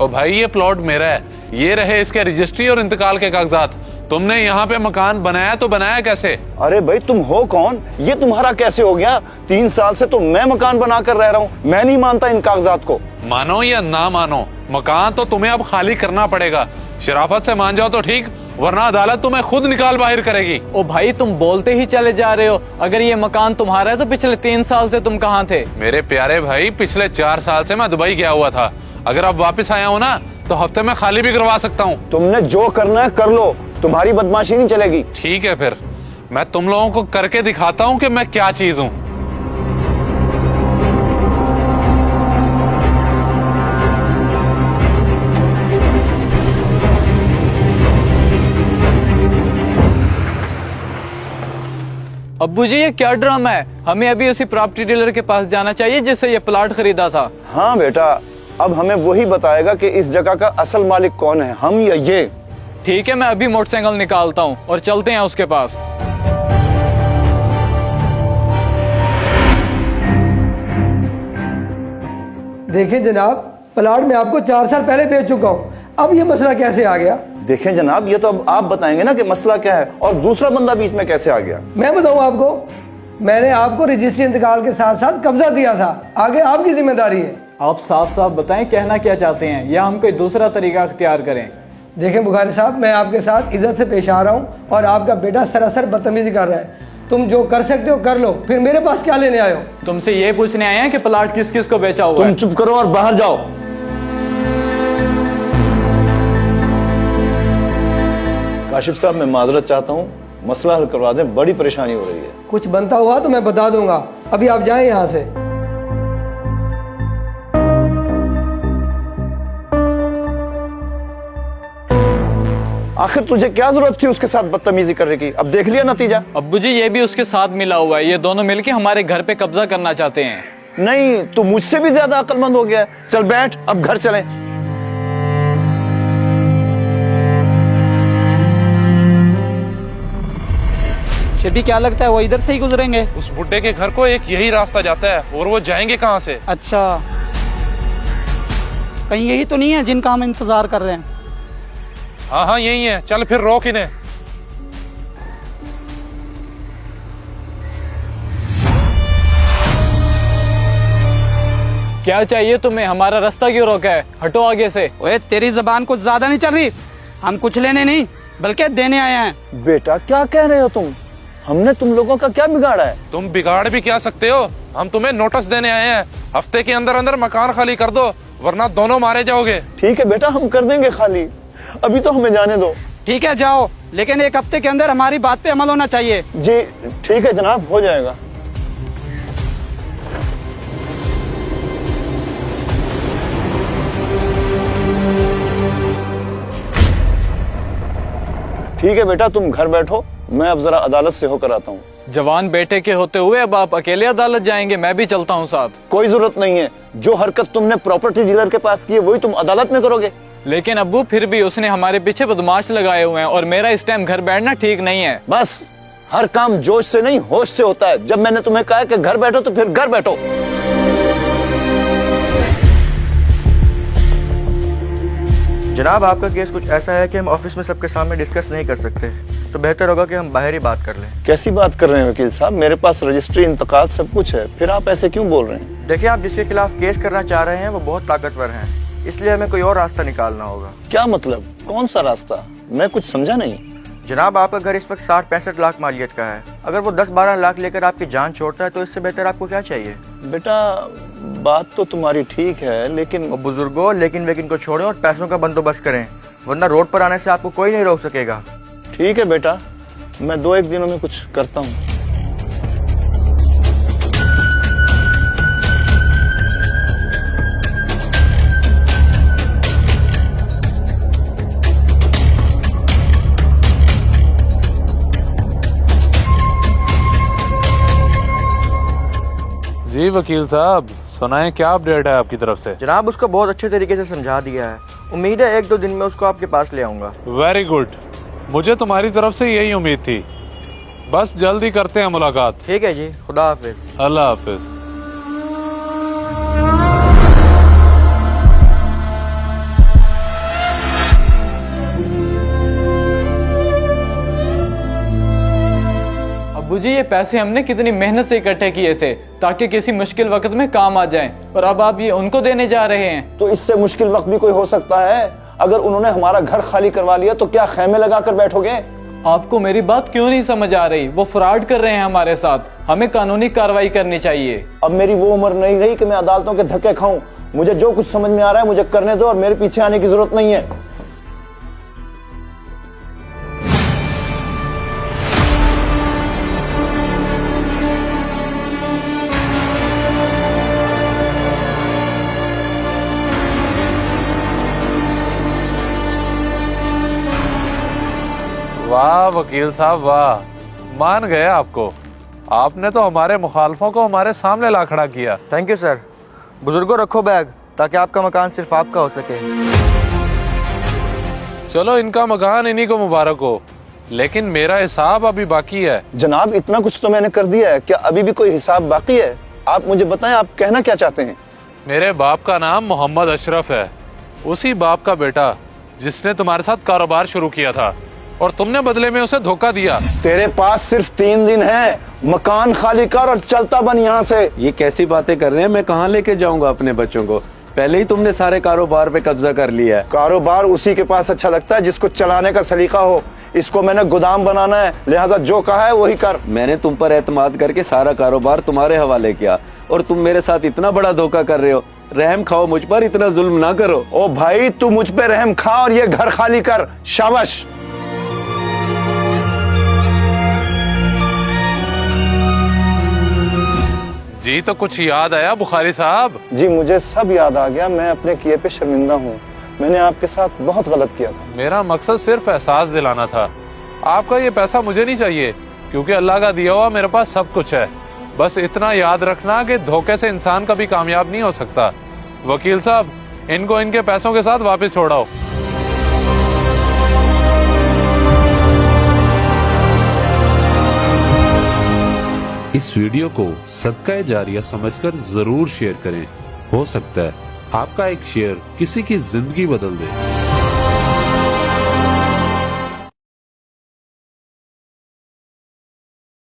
ओ भाई ये प्लॉट मेरा है, ये रहे इसके रजिस्ट्री और इंतकाल के कागजात। तुमने यहाँ पे मकान बनाया तो बनाया कैसे? अरे भाई तुम हो कौन? ये तुम्हारा कैसे हो गया? 3 साल से तो मैं मकान बना कर रह रहा हूँ, मैं नहीं मानता इन कागजात को। मानो या ना मानो, मकान तो तुम्हें अब खाली करना पड़ेगा। शराफत से मान जाओ तो ठीक, वरना अदालत तुम्हें खुद निकाल बाहर करेगी। ओ भाई तुम बोलते ही चले जा रहे हो। अगर ये मकान तुम्हारा है तो पिछले 3 साल से तुम कहाँ थे? मेरे प्यारे भाई, पिछले 4 साल से मैं दुबई गया हुआ था। अगर अब वापस आया हूँ ना तो हफ्ते में खाली भी करवा सकता हूँ। तुमने जो करना है कर लो, तुम्हारी बदमाशी नहीं चलेगी। ठीक है फिर, मैं तुम लोगों को करके दिखाता हूँ कि मैं क्या चीज हूँ। अब्बू जी ये क्या ड्रामा है? हमें अभी उसी प्रॉपर्टी डीलर के पास जाना चाहिए जिससे ये प्लॉट खरीदा था। हाँ बेटा, अब हमें वही बताएगा कि इस जगह का असल मालिक कौन है, हम या ये। ठीक है, मैं अभी मोटरसाइकिल निकालता हूँ और चलते हैं उसके पास। देखिए जनाब, प्लाट में आपको 4 साल पहले बेच चुका हूँ, अब ये मसला कैसे आ गया? देखें जनाब, ये तो अब आप बताएंगे ना कि मसला क्या है, और दूसरा बंदा बीच में कैसे आ गया। मैं बताऊँ आपको, मैंने आपको रजिस्ट्री इंतकाल के साथ साथ कब्जा दिया था, आगे आपकी जिम्मेदारी है। आप साफ साफ बताएं कहना क्या चाहते हैं, या हम कोई दूसरा तरीका अख्तियार करें? देखें बुखारी साहब, मैं आपके साथ इज्जत से पेश आ रहा हूँ और आपका बेटा सरासर बदतमीजी कर रहा है। तुम जो कर सकते हो कर लो, फिर मेरे पास क्या लेने आए हो? तुमसे ये पूछने आए हैं कि प्लाट किस किस को बेचा हुआ तुम है। चुप करो और बाहर जाओ। काशिफ साहब, मैं माजरत चाहता हूँ, मसला हल करवा दें, बड़ी परेशानी हो रही है। कुछ बनता हुआ तो मैं बता दूंगा, अभी आप जाएं यहाँ से। आखिर तुझे क्या जरूरत थी उसके साथ बदतमीजी करने की? अब देख लिया नतीजा। अब्बू जी ये भी उसके साथ मिला हुआ है, ये दोनों मिलके हमारे घर पे कब्जा करना चाहते हैं। नहीं, तू मुझसे भी ज्यादा अक्लमंद हो गया है। चल बैठ, अब घर चलें। भी क्या लगता है वो इधर से ही गुजरेंगे? उस बुड्ढे के घर को एक यही रास्ता जाता है, और वो जाएंगे कहाँ से? अच्छा, कहीं यही तो नहीं है जिनका हम इंतजार कर रहे हैं? हाँ हाँ यही है, चल फिर रोक इन्हें। क्या चाहिए तुम्हें? हमारा रास्ता क्यों रोका है? हटो आगे से। ओए तेरी जबान कुछ ज्यादा नहीं चल रही? हम कुछ लेने नहीं बल्कि देने आए हैं। बेटा क्या कह रहे हो तुम? हमने तुम लोगों का क्या बिगाड़ा है? तुम बिगाड़ भी क्या सकते हो? हम तुम्हें नोटिस देने आए हैं, हफ्ते के अंदर अंदर मकान खाली कर दो, वरना दोनों मारे जाओगे। ठीक है बेटा, हम कर देंगे खाली, अभी तो हमें जाने दो। ठीक है जाओ, लेकिन 1 हफ्ते के अंदर हमारी बात पे अमल होना चाहिए। जी ठीक है जनाब, हो जाएगा। ठीक है बेटा, तुम घर बैठो, मैं अब जरा अदालत से होकर आता हूँ। जवान बेटे के होते हुए अब आप अकेले अदालत जाएंगे? मैं भी चलता हूँ साथ। कोई जरूरत नहीं है, जो हरकत तुमने प्रॉपर्टी डीलर के पास की है वही तुम अदालत में करोगे। लेकिन अब्बू फिर भी उसने हमारे पीछे बदमाश लगाए हुए हैं और मेरा इस टाइम घर बैठना ठीक नहीं है। बस, हर काम जोश से नहीं होश से होता है। जब मैंने तुम्हें कहा कि घर बैठो तो फिर घर बैठो। जनाब, आपका केस कुछ ऐसा है कि हम ऑफिस में सबके सामने डिस्कस नहीं कर सकते, तो बेहतर होगा कि हम बाहर ही बात कर लें। कैसी बात कर रहे हैं वकील साहब? मेरे पास रजिस्ट्री, इंतकाल सब कुछ है, फिर आप ऐसे क्यों बोल रहे हैं? देखिए, आप जिसके खिलाफ केस करना चाह रहे हैं वो बहुत ताकतवर हैं, इसलिए हमें कोई और रास्ता निकालना होगा। क्या मतलब? कौन सा रास्ता? मैं कुछ समझा नहीं। जनाब, आपका घर इस वक्त 60-65 लाख मालियत का है। अगर वो 10-12 लाख लेकर आपकी जान छोड़ता है तो इससे बेहतर आपको क्या चाहिए? बेटा बात तो तुम्हारी ठीक है, लेकिन वो बुजुर्गों, लेकिन को छोड़ें और पैसों का बंदोबस्त करें, वरना रोड पर आने से आपको कोई नहीं रोक सकेगा। ठीक है बेटा, मैं 2-1 दिनों में कुछ करता हूँ। जी वकील साहब, सुनाएं क्या अपडेट है आपकी तरफ से? जनाब, उसको बहुत अच्छे तरीके से समझा दिया है, उम्मीद है 1-2 दिन में उसको आपके पास ले आऊंगा। वेरी गुड, मुझे तुम्हारी तरफ से यही उम्मीद थी। बस जल्दी करते हैं मुलाकात। ठीक है जी, खुदा हाफिज। अल्लाह हाफिज। जी ये पैसे हमने कितनी मेहनत से इकट्ठे किए थे ताकि किसी मुश्किल वक्त में काम आ जाएं, और अब आप ये उनको देने जा रहे हैं। तो इससे मुश्किल वक्त भी कोई हो सकता है। अगर उन्होंने हमारा घर खाली करवा लिया तो क्या खेमे लगा कर बैठोगे? आपको मेरी बात क्यों नहीं समझ आ रही? वो फ्रॉड कर रहे हैं हमारे साथ, हमें कानूनी कार्रवाई करनी चाहिए। अब मेरी वो उम्र नहीं रही कि मैं अदालतों के धक्के खाऊं। मुझे जो कुछ समझ में आ रहा है मुझे करने दो और मेरे पीछे आने की जरूरत नहीं है। वाह वकील साहब वाह, मान गए आपको। आपने तो हमारे मुखालफों को हमारे सामने ला खड़ा किया। Thank you sir. बुजुर्गों रखो बैग ताकि आपका मकान सिर्फ आपका हो सके। चलो इनका मकान इन्हीं को मुबारक हो, लेकिन मेरा हिसाब अभी बाकी है। जनाब इतना कुछ तो मैंने कर दिया है, क्या अभी भी कोई हिसाब बाकी है? आप मुझे बताएं, आप कहना क्या चाहते हैं? मेरे बाप का नाम मोहम्मद अशरफ है, उसी बाप का बेटा जिसने तुम्हारे साथ कारोबार शुरू किया था और तुमने बदले में उसे धोखा दिया। तेरे पास सिर्फ 3 दिन है, मकान खाली कर और चलता बन यहाँ से। ये कैसी बातें कर रहे हैं? मैं कहाँ लेके जाऊंगा अपने बच्चों को? पहले ही तुमने सारे कारोबार पे कब्जा कर लिया है। कारोबार उसी के पास अच्छा लगता है जिसको चलाने का सलीका हो। इसको मैंने गोदाम बनाना है, लिहाजा जो कहा है वही कर। मैंने तुम पर एतमाद करके सारा कारोबार तुम्हारे हवाले किया और तुम मेरे साथ इतना बड़ा धोखा कर रहे हो। रहम खाओ मुझ पर, इतना जुल्म ना करो। ओ भाई तू मुझ पे रहम खा और ये घर खाली कर। शाबाश। जी तो कुछ याद आया बुखारी साहब? जी मुझे सब याद आ गया। मैं अपने किए पे शर्मिंदा हूँ। मैंने आपके साथ बहुत गलत किया था। मेरा मकसद सिर्फ एहसास दिलाना था। आपका ये पैसा मुझे नहीं चाहिए, क्योंकि अल्लाह का दिया हुआ मेरे पास सब कुछ है। बस इतना याद रखना कि धोखे से इंसान कभी कामयाब नहीं हो सकता। वकील साहब इनको इनके पैसों के साथ वापस छोड़ाओ। इस वीडियो को सदका जारिया समझकर जरूर शेयर करें। हो सकता है आपका एक शेयर किसी की जिंदगी बदल दे।